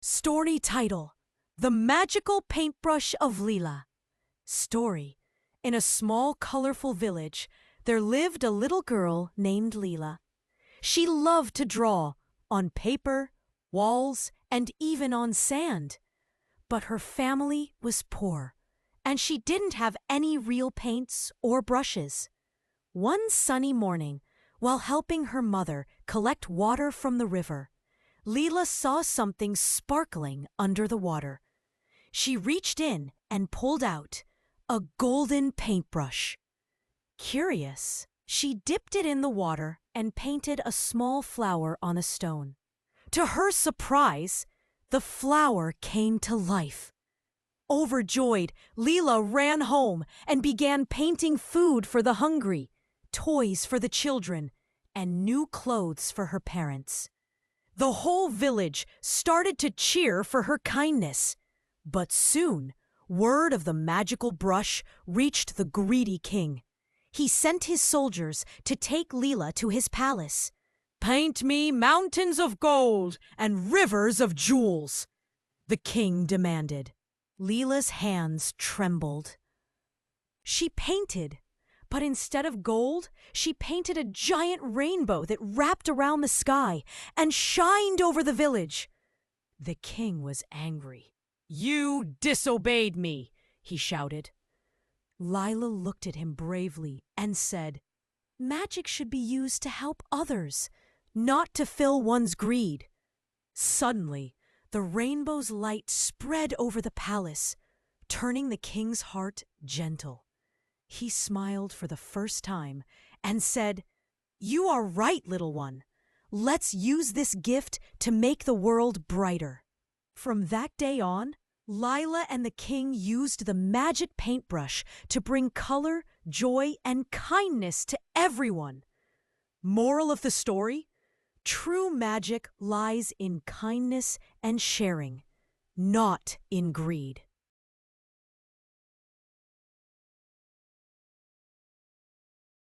Story title: The Magical Paintbrush of Lila. Story: In a small, colorful village, there lived a little girl named Lila. She loved to draw on paper, walls, and even on sand. But her family was poor, and she didn't have any real paints or brushes. One sunny morning, while helping her mother collect water from the river, Lila saw something sparkling under the water. She reached in and pulled out a golden paintbrush. Curious, she dipped it in the water and painted a small flower on a stone. To her surprise, the flower came to life. Overjoyed, Lila ran home and began painting food for the hungry, toys for the children, and new clothes for her parents. The whole village started to cheer for her kindness. But soon, word of the magical brush reached the greedy king. He sent his soldiers to take Lila to his palace. "Paint me mountains of gold and rivers of jewels," the king demanded. Lila's hands trembled. She painted, but instead of gold, she painted a giant rainbow that wrapped around the sky and shined over the village. The king was angry. "You disobeyed me," he shouted. Lila looked at him bravely and said, "Magic should be used to help others, not to fill one's greed." Suddenly, the rainbow's light spread over the palace, turning the king's heart gentle. He smiled for the first time and said, "You are right, little one. Let's use this gift to make the world brighter." From that day on, Lila and the king used the magic paintbrush to bring color, joy, and kindness to everyone. Moral of the story: true magic lies in kindness and sharing, not in greed.